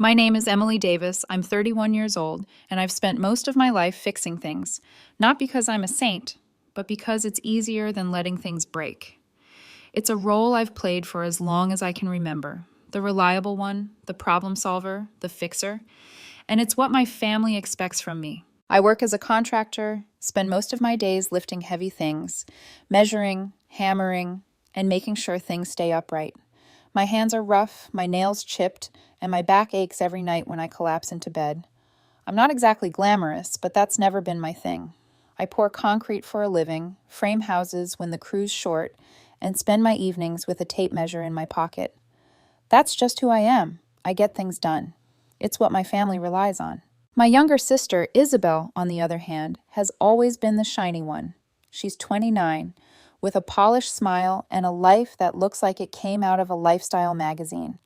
My name is Emily Davis. I'm 31 years old, and I've spent most of my life fixing things. Not because I'm a saint, but because it's easier than letting things break. It's a role I've played for as long as I can remember, the reliable one, the problem solver, the fixer, and it's what my family expects from me. I work as a contractor, spend most of my days lifting heavy things, measuring, hammering, and making sure things stay upright. My hands are rough, my nails chipped, and my back aches every night when I collapse into bed. I'm not exactly glamorous, but that's never been my thing. I pour concrete for a living, frame houses when the crew's short, and spend my evenings with a tape measure in my pocket. That's just who I am. I get things done. It's what my family relies on. My younger sister, Isabel, on the other hand, has always been the shiny one. She's 29, with a polished smile and a life that looks like it came out of a lifestyle magazine.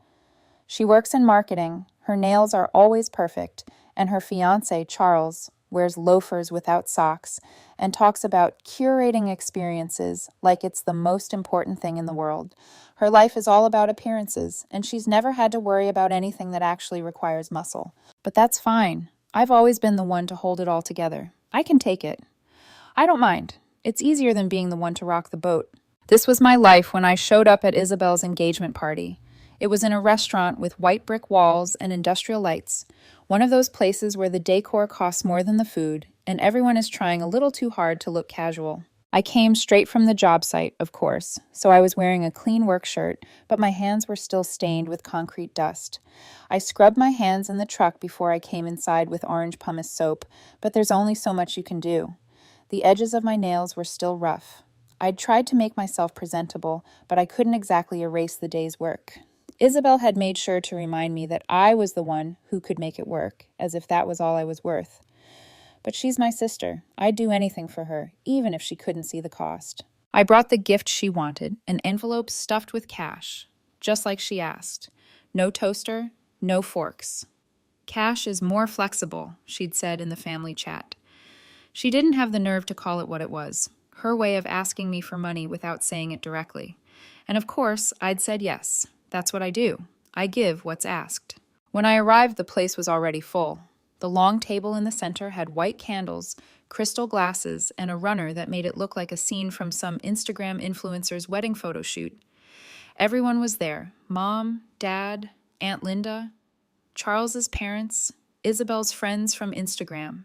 She works in marketing, her nails are always perfect, and her fiancé, Charles, wears loafers without socks and talks about curating experiences like it's the most important thing in the world. Her life is all about appearances, and she's never had to worry about anything that actually requires muscle. But that's fine. I've always been the one to hold it all together. I can take it. I don't mind. It's easier than being the one to rock the boat. This was my life when I showed up at Isabel's engagement party. It was in a restaurant with white brick walls and industrial lights, one of those places where the decor costs more than the food, and everyone is trying a little too hard to look casual. I came straight from the job site, of course, so I was wearing a clean work shirt, but my hands were still stained with concrete dust. I scrubbed my hands in the truck before I came inside with orange pumice soap, but there's only so much you can do. The edges of my nails were still rough. I'd tried to make myself presentable, but I couldn't exactly erase the day's work. Isabel had made sure to remind me that I was the one who could make it work, as if that was all I was worth. But she's my sister. I'd do anything for her, even if she couldn't see the cost. I brought the gift she wanted, an envelope stuffed with cash, just like she asked. No toaster, no forks. Cash is more flexible, she'd said in the family chat. She didn't have the nerve to call it what it was, her way of asking me for money without saying it directly. And of course, I'd said yes. That's what I do. I give what's asked. When I arrived, the place was already full. The long table in the center had white candles, crystal glasses, and a runner that made it look like a scene from some Instagram influencer's wedding photo shoot. Everyone was there. Mom, Dad, Aunt Linda, Charles's parents, Isabel's friends from Instagram.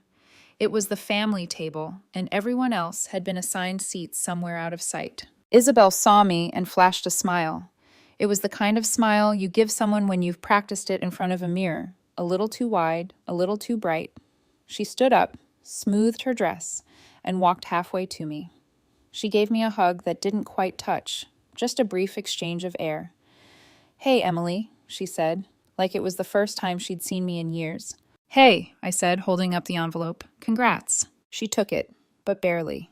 It was the family table, and everyone else had been assigned seats somewhere out of sight. Isabel saw me and flashed a smile. It was the kind of smile you give someone when you've practiced it in front of a mirror, a little too wide, a little too bright. She stood up, smoothed her dress, and walked halfway to me. She gave me a hug that didn't quite touch, just a brief exchange of air. "Hey, Emily," she said, like it was the first time she'd seen me in years. "Hey," I said, holding up the envelope. "Congrats." She took it, but barely.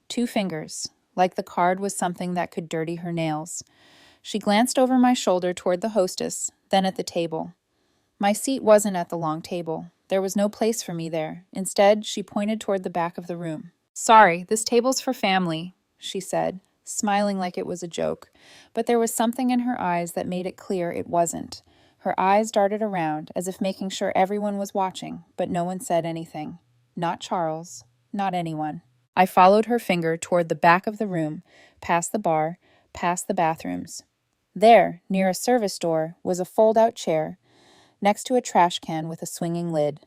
2 fingers, like the card was something that could dirty her nails. She glanced over my shoulder toward the hostess, then at the table. My seat wasn't at the long table. There was no place for me there. Instead, she pointed toward the back of the room. "Sorry, this table's for family," she said, smiling like it was a joke. But there was something in her eyes that made it clear it wasn't. Her eyes darted around, as if making sure everyone was watching, but no one said anything. Not Charles, not anyone. I followed her finger toward the back of the room, past the bar, past the bathrooms. There, near a service door, was a fold-out chair, next to a trash can with a swinging lid.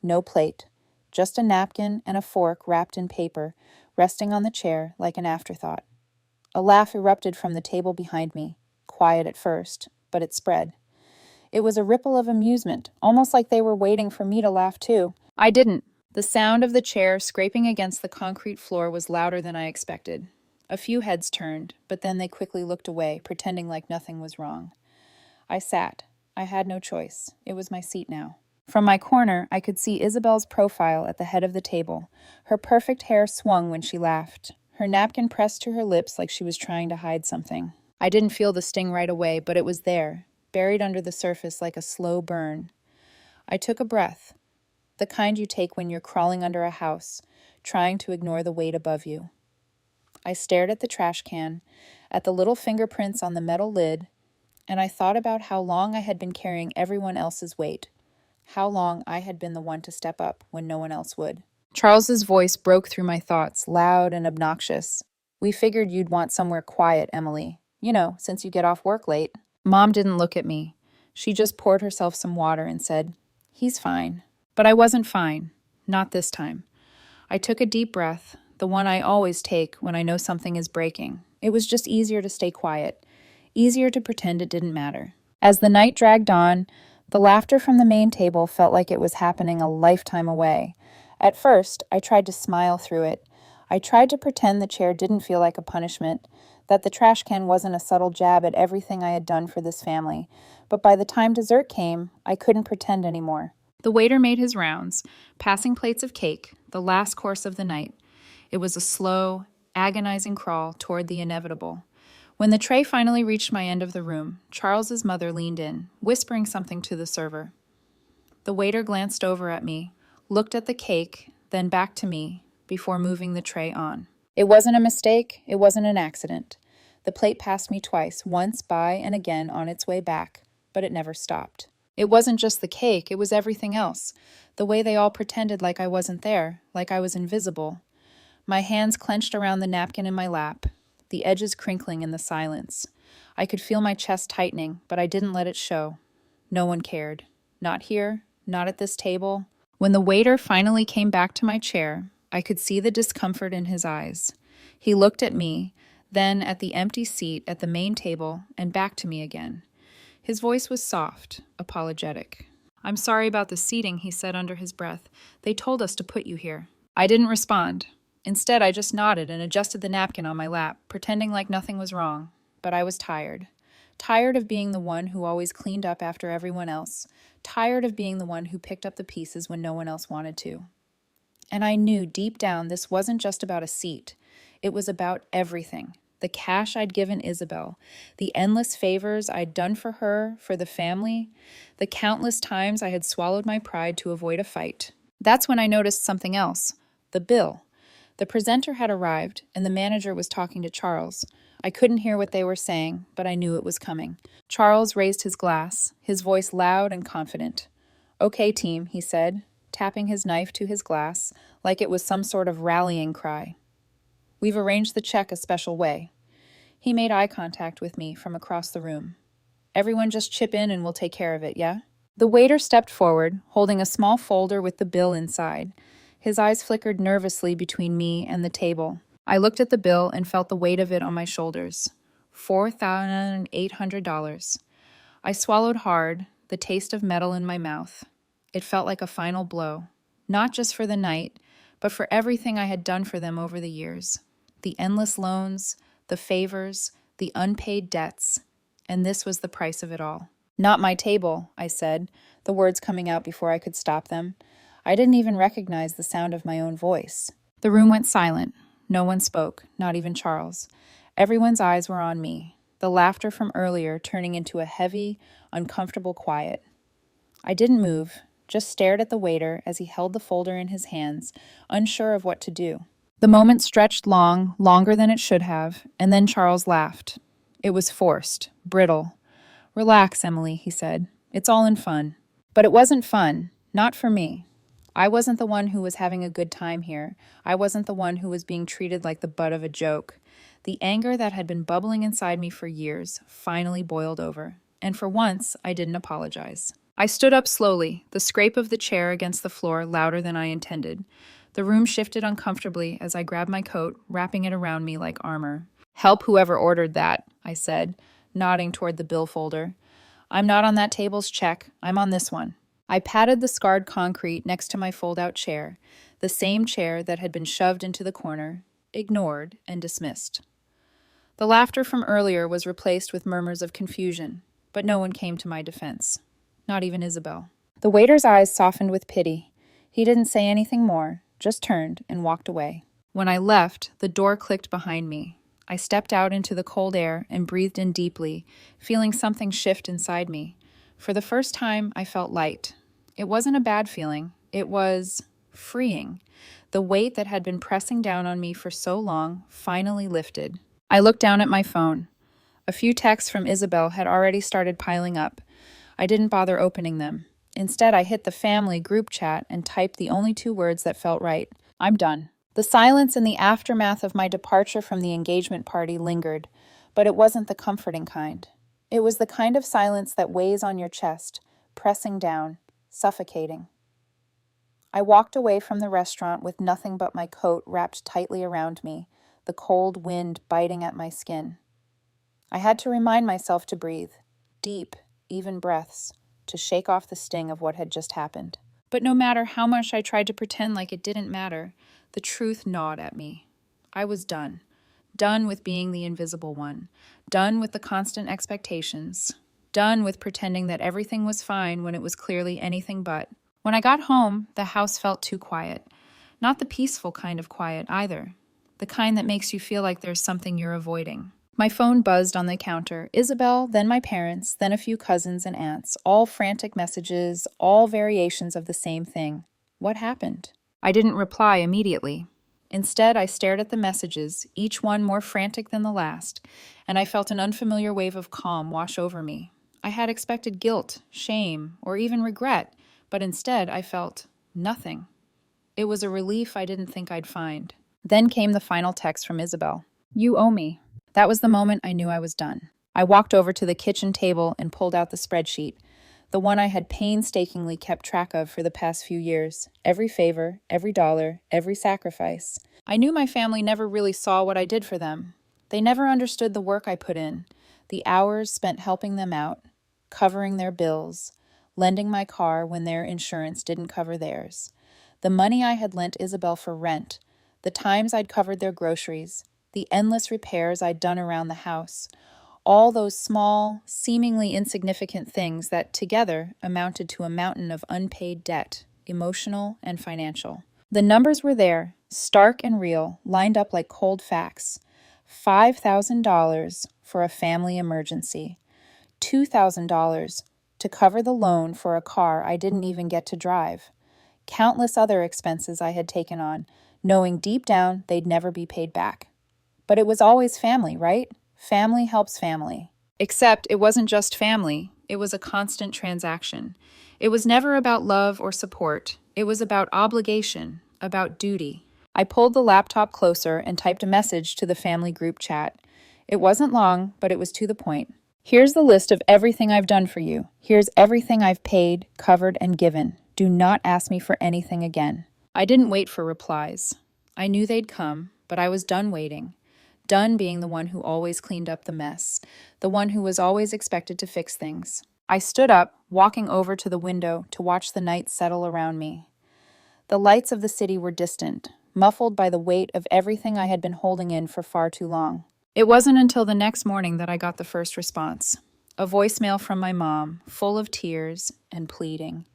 No plate, just a napkin and a fork wrapped in paper, resting on the chair like an afterthought. A laugh erupted from the table behind me, quiet at first, but it spread. It was a ripple of amusement, almost like they were waiting for me to laugh too. I didn't. The sound of the chair scraping against the concrete floor was louder than I expected. A few heads turned, but then they quickly looked away, pretending like nothing was wrong. I sat. I had no choice. It was my seat now. From my corner, I could see Isabel's profile at the head of the table. Her perfect hair swung when she laughed. Her napkin pressed to her lips like she was trying to hide something. I didn't feel the sting right away, but it was there, buried under the surface like a slow burn. I took a breath, the kind you take when you're crawling under a house, trying to ignore the weight above you. I stared at the trash can, at the little fingerprints on the metal lid, and I thought about how long I had been carrying everyone else's weight, how long I had been the one to step up when no one else would. Charles's voice broke through my thoughts, loud and obnoxious. "We figured you'd want somewhere quiet, Emily. You know, since you get off work late." Mom didn't look at me. She just poured herself some water and said, "He's fine." But I wasn't fine. Not this time. I took a deep breath, the one I always take when I know something is breaking. It was just easier to stay quiet, easier to pretend it didn't matter. As the night dragged on, the laughter from the main table felt like it was happening a lifetime away. At first, I tried to smile through it. I tried to pretend the chair didn't feel like a punishment, that the trash can wasn't a subtle jab at everything I had done for this family. But by the time dessert came, I couldn't pretend anymore. The waiter made his rounds, passing plates of cake, the last course of the night. It was a slow, agonizing crawl toward the inevitable. When the tray finally reached my end of the room, Charles's mother leaned in, whispering something to the server. The waiter glanced over at me, looked at the cake, then back to me, before moving the tray on. It wasn't a mistake, it wasn't an accident. The plate passed me twice, once by and again on its way back, but it never stopped. It wasn't just the cake, it was everything else. The way they all pretended like I wasn't there, like I was invisible. My hands clenched around the napkin in my lap, the edges crinkling in the silence. I could feel my chest tightening, but I didn't let it show. No one cared. Not here, not at this table. When the waiter finally came back to my chair, I could see the discomfort in his eyes. He looked at me, then at the empty seat at the main table, and back to me again. His voice was soft, apologetic. "I'm sorry about the seating," he said under his breath. "They told us to put you here." I didn't respond. Instead, I just nodded and adjusted the napkin on my lap, pretending like nothing was wrong. But I was tired. Tired of being the one who always cleaned up after everyone else. Tired of being the one who picked up the pieces when no one else wanted to. And I knew deep down this wasn't just about a seat. It was about everything. The cash I'd given Isabel, the endless favors I'd done for her, for the family, the countless times I had swallowed my pride to avoid a fight. That's when I noticed something else. The bill. The presenter had arrived, and the manager was talking to Charles. I couldn't hear what they were saying, but I knew it was coming. Charles raised his glass, his voice loud and confident. "Okay, team," he said, tapping his knife to his glass like it was some sort of rallying cry. "We've arranged the check a special way." He made eye contact with me from across the room. "Everyone just chip in and we'll take care of it, yeah?" The waiter stepped forward, holding a small folder with the bill inside. His eyes flickered nervously between me and the table. I looked at the bill and felt the weight of it on my shoulders. $4,800. I swallowed hard, the taste of metal in my mouth. It felt like a final blow, not just for the night, but for everything I had done for them over the years. The endless loans, the favors, the unpaid debts, and this was the price of it all. "Not my table," I said, the words coming out before I could stop them. I didn't even recognize the sound of my own voice. The room went silent. No one spoke, not even Charles. Everyone's eyes were on me, the laughter from earlier turning into a heavy, uncomfortable quiet. I didn't move, just stared at the waiter as he held the folder in his hands, unsure of what to do. The moment stretched long, longer than it should have, and then Charles laughed. It was forced, brittle. "Relax, Emily," he said. "It's all in fun." But it wasn't fun, not for me. I wasn't the one who was having a good time here. I wasn't the one who was being treated like the butt of a joke. The anger that had been bubbling inside me for years finally boiled over, and for once, I didn't apologize. I stood up slowly, the scrape of the chair against the floor louder than I intended. The room shifted uncomfortably as I grabbed my coat, wrapping it around me like armor. "Help whoever ordered that," I said, nodding toward the bill folder. "I'm not on that table's check. I'm on this one." I patted the scarred concrete next to my fold-out chair, the same chair that had been shoved into the corner, ignored, and dismissed. The laughter from earlier was replaced with murmurs of confusion, but no one came to my defense. Not even Isabel. The waiter's eyes softened with pity. He didn't say anything more, just turned and walked away. When I left, the door clicked behind me. I stepped out into the cold air and breathed in deeply, feeling something shift inside me. For the first time, I felt light. It wasn't a bad feeling. It was freeing. The weight that had been pressing down on me for so long finally lifted. I looked down at my phone. A few texts from Isabel had already started piling up. I didn't bother opening them. Instead, I hit the family group chat and typed the only two words that felt right. I'm done. The silence in the aftermath of my departure from the engagement party lingered, but it wasn't the comforting kind. It was the kind of silence that weighs on your chest, pressing down, suffocating. I walked away from the restaurant with nothing but my coat wrapped tightly around me, the cold wind biting at my skin. I had to remind myself to breathe, deep, even breaths, to shake off the sting of what had just happened. But no matter how much I tried to pretend like it didn't matter, the truth gnawed at me. I was done. Done with being the invisible one. Done with the constant expectations. Done with pretending that everything was fine when it was clearly anything but. When I got home, the house felt too quiet. Not the peaceful kind of quiet either. The kind that makes you feel like there's something you're avoiding. My phone buzzed on the counter. Isabel, then my parents, then a few cousins and aunts, all frantic messages, all variations of the same thing. What happened? I didn't reply immediately. Instead, I stared at the messages, each one more frantic than the last, and I felt an unfamiliar wave of calm wash over me. I had expected guilt, shame, or even regret, but instead I felt nothing. It was a relief I didn't think I'd find. Then came the final text from Isabel. You owe me. That was the moment I knew I was done. I walked over to the kitchen table and pulled out the spreadsheet, the one I had painstakingly kept track of for the past few years. Every favor, every dollar, every sacrifice. I knew my family never really saw what I did for them. They never understood the work I put in, the hours spent helping them out, covering their bills, lending my car when their insurance didn't cover theirs, the money I had lent Isabel for rent, the times I'd covered their groceries, the endless repairs I'd done around the house, all those small, seemingly insignificant things that together amounted to a mountain of unpaid debt, emotional and financial. The numbers were there, stark and real, lined up like cold facts. $5,000 for a family emergency, $2,000 to cover the loan for a car I didn't even get to drive, countless other expenses I had taken on, knowing deep down they'd never be paid back. But it was always family, right? Family helps family. Except it wasn't just family. It was a constant transaction. It was never about love or support. It was about obligation, about duty. I pulled the laptop closer and typed a message to the family group chat. It wasn't long, but it was to the point. Here's the list of everything I've done for you. Here's everything I've paid, covered, and given. Do not ask me for anything again. I didn't wait for replies. I knew they'd come, but I was done waiting. Done being the one who always cleaned up the mess, the one who was always expected to fix things. I stood up, walking over to the window to watch the night settle around me. The lights of the city were distant, muffled by the weight of everything I had been holding in for far too long. It wasn't until the next morning that I got the first response. A voicemail from my mom, full of tears and pleading.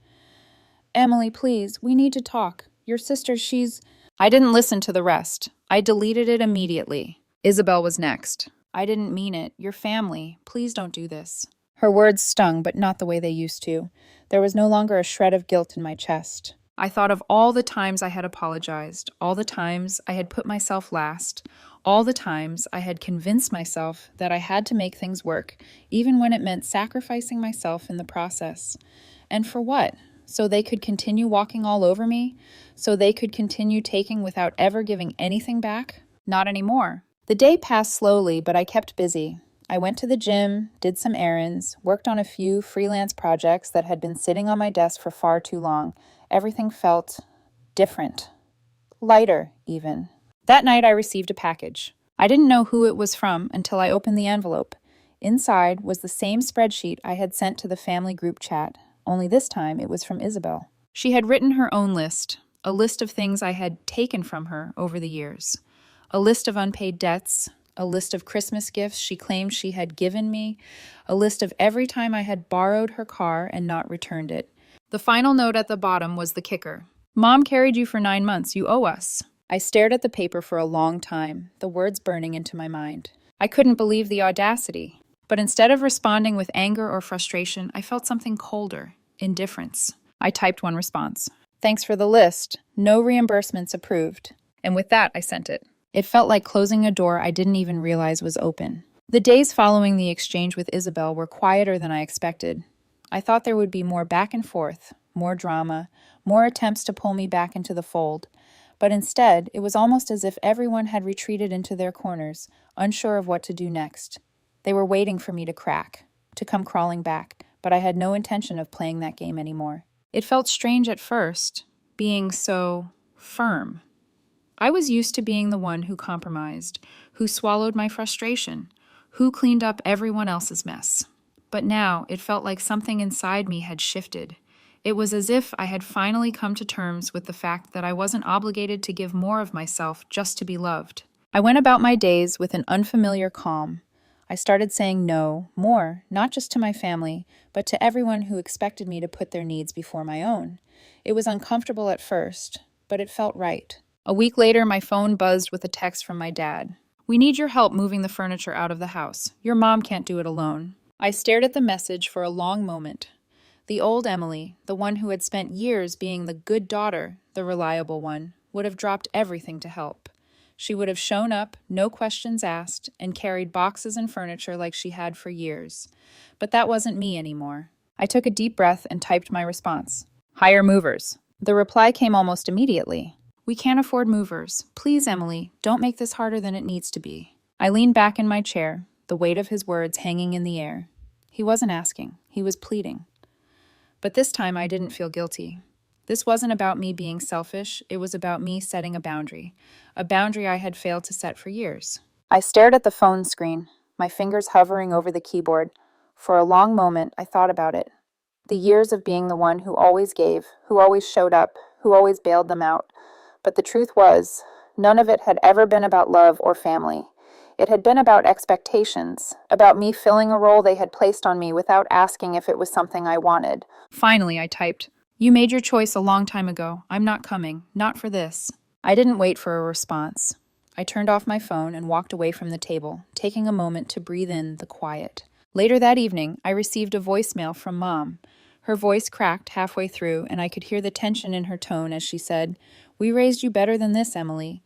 Emily, please, we need to talk. Your sister, she's... I didn't listen to the rest. I deleted it immediately. Isabel was next. I didn't mean it. Your family. Please don't do this. Her words stung, but not the way they used to. There was no longer a shred of guilt in my chest. I thought of all the times I had apologized, all the times I had put myself last, all the times I had convinced myself that I had to make things work, even when it meant sacrificing myself in the process. And for what? So they could continue walking all over me? So they could continue taking without ever giving anything back? Not anymore. The day passed slowly, but I kept busy. I went to the gym, did some errands, worked on a few freelance projects that had been sitting on my desk for far too long. Everything felt different. Lighter, even. That night I received a package. I didn't know who it was from until I opened the envelope. Inside was the same spreadsheet I had sent to the family group chat, only this time it was from Isabel. She had written her own list, a list of things I had taken from her over the years. A list of unpaid debts, a list of Christmas gifts she claimed she had given me, a list of every time I had borrowed her car and not returned it. The final note at the bottom was the kicker. Mom carried you for 9 months. You owe us. I stared at the paper for a long time, the words burning into my mind. I couldn't believe the audacity. But instead of responding with anger or frustration, I felt something colder, indifference. I typed one response. Thanks for the list. No reimbursements approved. And with that, I sent it. It felt like closing a door I didn't even realize was open. The days following the exchange with Isabel were quieter than I expected. I thought there would be more back and forth, more drama, more attempts to pull me back into the fold. But instead, it was almost as if everyone had retreated into their corners, unsure of what to do next. They were waiting for me to crack, to come crawling back, but I had no intention of playing that game anymore. It felt strange at first, being so firm. I was used to being the one who compromised, who swallowed my frustration, who cleaned up everyone else's mess. But now it felt like something inside me had shifted. It was as if I had finally come to terms with the fact that I wasn't obligated to give more of myself just to be loved. I went about my days with an unfamiliar calm. I started saying no more, not just to my family, but to everyone who expected me to put their needs before my own. It was uncomfortable at first, but it felt right. A week later, my phone buzzed with a text from my dad. "We need your help moving the furniture out of the house. Your mom can't do it alone." I stared at the message for a long moment. The old Emily, the one who had spent years being the good daughter, the reliable one, would have dropped everything to help. She would have shown up, no questions asked, and carried boxes and furniture like she had for years. But that wasn't me anymore. I took a deep breath and typed my response. "Hire movers." The reply came almost immediately. "We can't afford movers. Please, Emily, don't make this harder than it needs to be." I leaned back in my chair, the weight of his words hanging in the air. He wasn't asking, he was pleading. But this time I didn't feel guilty. This wasn't about me being selfish, it was about me setting a boundary I had failed to set for years. I stared at the phone screen, my fingers hovering over the keyboard. For a long moment, I thought about it. The years of being the one who always gave, who always showed up, who always bailed them out. But the truth was, none of it had ever been about love or family. It had been about expectations, about me filling a role they had placed on me without asking if it was something I wanted. Finally, I typed, "You made your choice a long time ago. I'm not coming. Not for this." I didn't wait for a response. I turned off my phone and walked away from the table, taking a moment to breathe in the quiet. Later that evening, I received a voicemail from Mom. Her voice cracked halfway through, and I could hear the tension in her tone as she said, "We raised you better than this, Emily.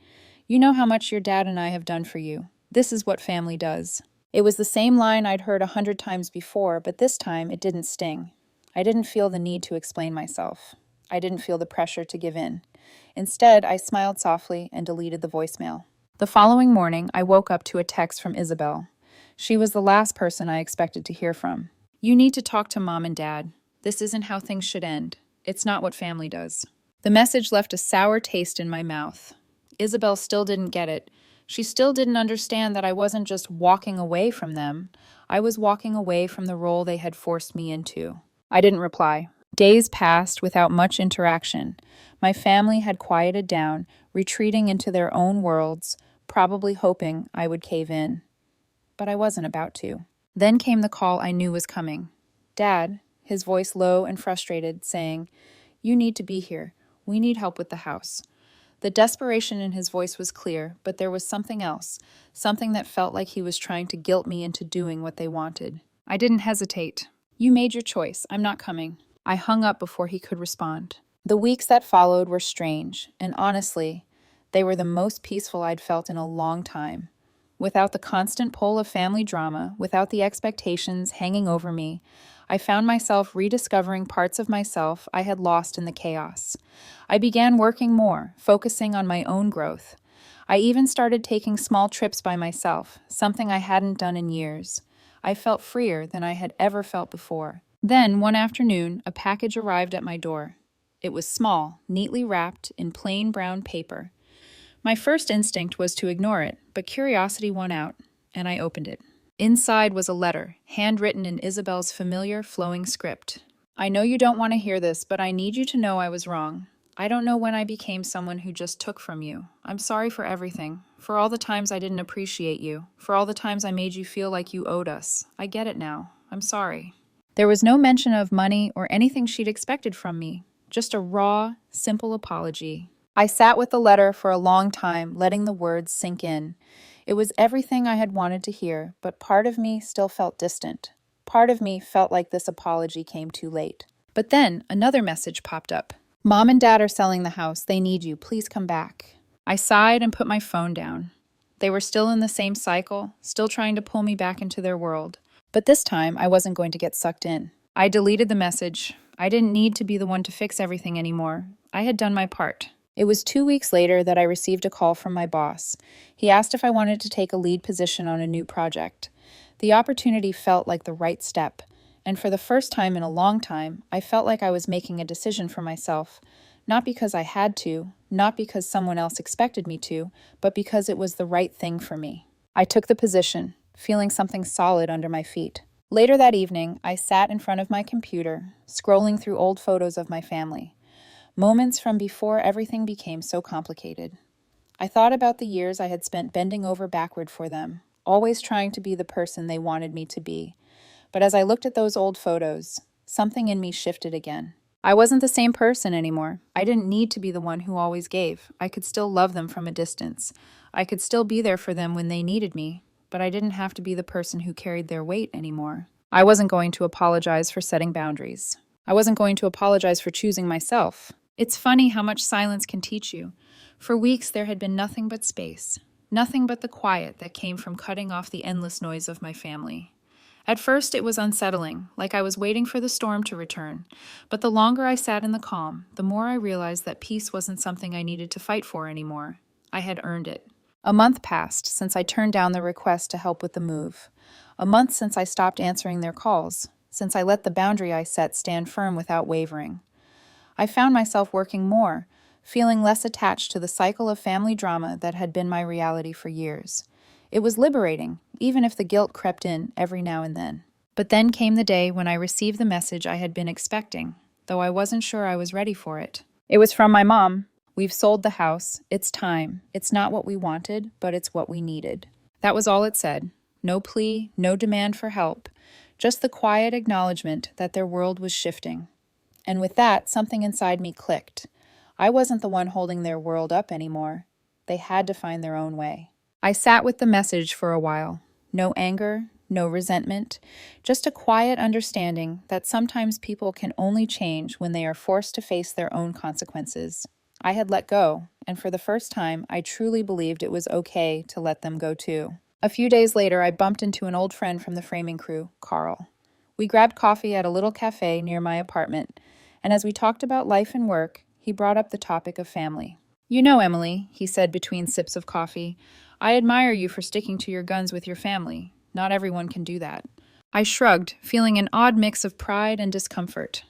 You know how much your dad and I have done for you. This is what family does." It was the same line I'd heard 100 times before, but this time it didn't sting. I didn't feel the need to explain myself. I didn't feel the pressure to give in. Instead, I smiled softly and deleted the voicemail. The following morning, I woke up to a text from Isabel. She was the last person I expected to hear from. "You need to talk to Mom and Dad. This isn't how things should end. It's not what family does." The message left a sour taste in my mouth. Isabel still didn't get it. She still didn't understand that I wasn't just walking away from them. I was walking away from the role they had forced me into. I didn't reply. Days passed without much interaction. My family had quieted down, retreating into their own worlds, probably hoping I would cave in. But I wasn't about to. Then came the call I knew was coming. "Dad," his voice low and frustrated, saying, "You need to be here. We need help with the house." The desperation in his voice was clear, but there was something else, something that felt like he was trying to guilt me into doing what they wanted. I didn't hesitate. "You made your choice. I'm not coming." I hung up before he could respond. The weeks that followed were strange, and honestly, they were the most peaceful I'd felt in a long time. Without the constant pull of family drama, without the expectations hanging over me, I found myself rediscovering parts of myself I had lost in the chaos. I began working more, focusing on my own growth. I even started taking small trips by myself, something I hadn't done in years. I felt freer than I had ever felt before. Then, one afternoon, a package arrived at my door. It was small, neatly wrapped in plain brown paper. My first instinct was to ignore it, but curiosity won out, and I opened it. Inside was a letter, handwritten in Isabel's familiar, flowing script. "I know you don't want to hear this, but I need you to know I was wrong. I don't know when I became someone who just took from you. I'm sorry for everything, for all the times I didn't appreciate you, for all the times I made you feel like you owed us. I get it now. I'm sorry." There was no mention of money or anything she'd expected from me, just a raw, simple apology. I sat with the letter for a long time, letting the words sink in. It was everything I had wanted to hear, but part of me still felt distant. Part of me felt like this apology came too late. But then another message popped up. "Mom and Dad are selling the house. They need you. Please come back." I sighed and put my phone down. They were still in the same cycle, still trying to pull me back into their world. But this time, I wasn't going to get sucked in. I deleted the message. I didn't need to be the one to fix everything anymore. I had done my part. It was 2 weeks later that I received a call from my boss. He asked if I wanted to take a lead position on a new project. The opportunity felt like the right step, and for the first time in a long time, I felt like I was making a decision for myself. Not because I had to, not because someone else expected me to, but because it was the right thing for me. I took the position, feeling something solid under my feet. Later that evening, I sat in front of my computer, scrolling through old photos of my family. Moments from before everything became so complicated. I thought about the years I had spent bending over backward for them, always trying to be the person they wanted me to be. But as I looked at those old photos, something in me shifted again. I wasn't the same person anymore. I didn't need to be the one who always gave. I could still love them from a distance. I could still be there for them when they needed me, but I didn't have to be the person who carried their weight anymore. I wasn't going to apologize for setting boundaries. I wasn't going to apologize for choosing myself. It's funny how much silence can teach you. For weeks, there had been nothing but space, nothing but the quiet that came from cutting off the endless noise of my family. At first, it was unsettling, like I was waiting for the storm to return. But the longer I sat in the calm, the more I realized that peace wasn't something I needed to fight for anymore. I had earned it. A month passed since I turned down the request to help with the move. A month since I stopped answering their calls, since I let the boundary I set stand firm without wavering. I found myself working more, feeling less attached to the cycle of family drama that had been my reality for years. It was liberating, even if the guilt crept in every now and then. But then came the day when I received the message I had been expecting, though I wasn't sure I was ready for it. It was from my mom. "We've sold the house. It's time. It's not what we wanted, but it's what we needed." That was all it said. No plea, no demand for help, just the quiet acknowledgement that their world was shifting. And with that, something inside me clicked. I wasn't the one holding their world up anymore. They had to find their own way. I sat with the message for a while. No anger, no resentment, just a quiet understanding that sometimes people can only change when they are forced to face their own consequences. I had let go, and for the first time, I truly believed it was okay to let them go too. A few days later, I bumped into an old friend from the framing crew, Carl. We grabbed coffee at a little cafe near my apartment, and as we talked about life and work, he brought up the topic of family. "You know, Emily," he said between sips of coffee, "I admire you for sticking to your guns with your family. Not everyone can do that." I shrugged, feeling an odd mix of pride and discomfort.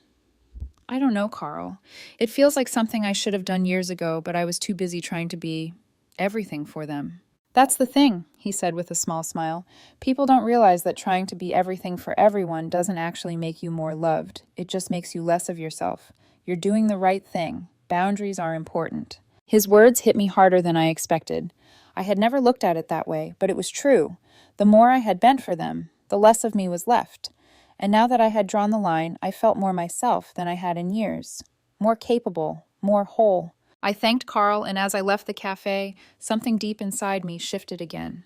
"I don't know, Carl. It feels like something I should have done years ago, but I was too busy trying to be everything for them." "That's the thing," he said with a small smile. "People don't realize that trying to be everything for everyone doesn't actually make you more loved. It just makes you less of yourself. You're doing the right thing. Boundaries are important." His words hit me harder than I expected. I had never looked at it that way, but it was true. The more I had bent for them, the less of me was left. And now that I had drawn the line, I felt more myself than I had in years. More capable, more whole. I thanked Carl, and as I left the cafe, something deep inside me shifted again.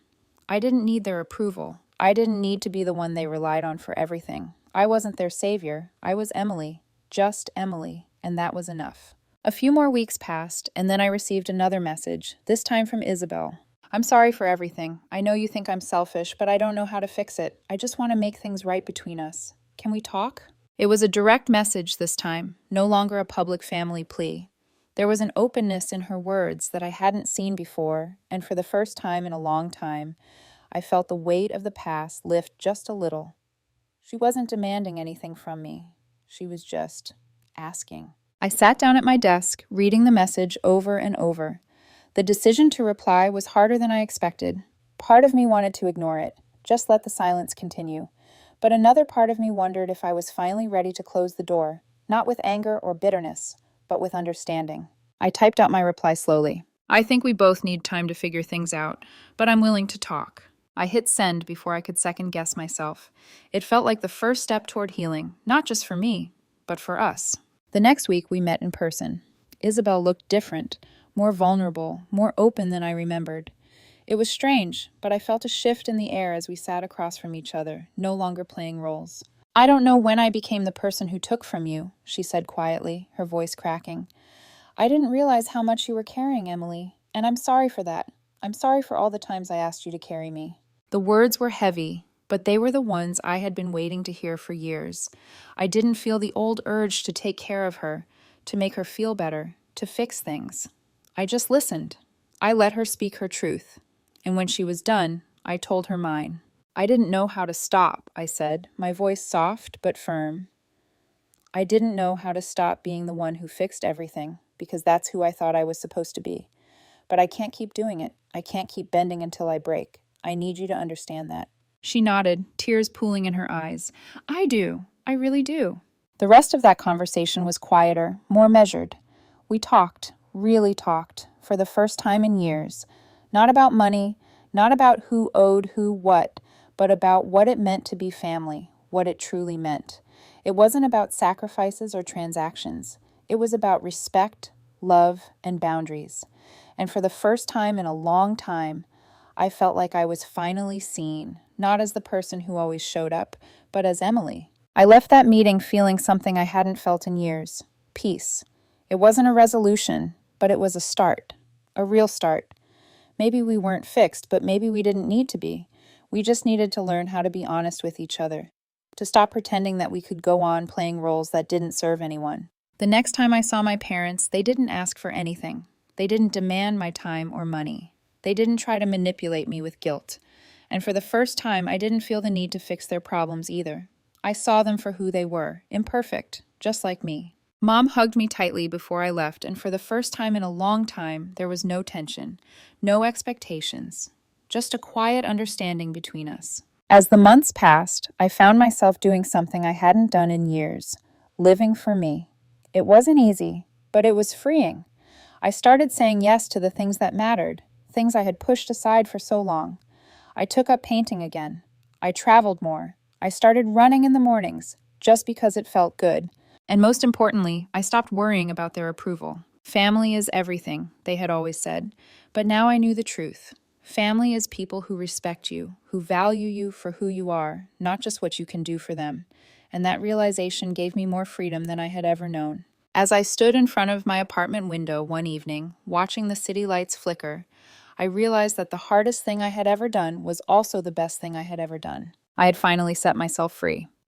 I didn't need their approval. I didn't need to be the one they relied on for everything. I wasn't their savior. I was Emily. Just Emily. And that was enough. A few more weeks passed, and then I received another message, this time from Isabel. "I'm sorry for everything. I know you think I'm selfish, but I don't know how to fix it. I just want to make things right between us. Can we talk?" It was a direct message this time, no longer a public family plea. There was an openness in her words that I hadn't seen before, and for the first time in a long time, I felt the weight of the past lift just a little. She wasn't demanding anything from me. She was just asking. I sat down at my desk, reading the message over and over. The decision to reply was harder than I expected. Part of me wanted to ignore it, just let the silence continue. But another part of me wondered if I was finally ready to close the door, not with anger or bitterness, but with understanding. I typed out my reply slowly. "I think we both need time to figure things out, but I'm willing to talk." I hit send before I could second guess myself. It felt like the first step toward healing, not just for me, but for us. The next week we met in person. Isabel looked different, more vulnerable, more open than I remembered. It was strange, but I felt a shift in the air as we sat across from each other, no longer playing roles. "I don't know when I became the person who took from you," she said quietly, her voice cracking. "I didn't realize how much you were carrying, Emily, and I'm sorry for that. I'm sorry for all the times I asked you to carry me." The words were heavy, but they were the ones I had been waiting to hear for years. I didn't feel the old urge to take care of her, to make her feel better, to fix things. I just listened. I let her speak her truth. And when she was done, I told her mine. "I didn't know how to stop," I said, my voice soft but firm. "I didn't know how to stop being the one who fixed everything, because that's who I thought I was supposed to be. But I can't keep doing it. I can't keep bending until I break. I need you to understand that." She nodded, tears pooling in her eyes. "I do. I really do." The rest of that conversation was quieter, more measured. We talked, really talked, for the first time in years. Not about money, not about who owed who what, but about what it meant to be family, what it truly meant. It wasn't about sacrifices or transactions. It was about respect, love, and boundaries. And for the first time in a long time, I felt like I was finally seen, not as the person who always showed up, but as Emily. I left that meeting feeling something I hadn't felt in years: peace. It wasn't a resolution, but it was a start, a real start. Maybe we weren't fixed, but maybe we didn't need to be. We just needed to learn how to be honest with each other, to stop pretending that we could go on playing roles that didn't serve anyone. The next time I saw my parents, they didn't ask for anything. They didn't demand my time or money. They didn't try to manipulate me with guilt. And for the first time, I didn't feel the need to fix their problems either. I saw them for who they were, imperfect, just like me. Mom hugged me tightly before I left, and for the first time in a long time, there was no tension, no expectations, just a quiet understanding between us. As the months passed, I found myself doing something I hadn't done in years: living for me. It wasn't easy, but it was freeing. I started saying yes to the things that mattered, things I had pushed aside for so long. I took up painting again. I traveled more. I started running in the mornings, just because it felt good. And most importantly, I stopped worrying about their approval. Family is everything, they had always said. But now I knew the truth. Family is people who respect you, who value you for who you are, not just what you can do for them. And that realization gave me more freedom than I had ever known. As I stood in front of my apartment window one evening, watching the city lights flicker, I realized that the hardest thing I had ever done was also the best thing I had ever done. I had finally set myself free.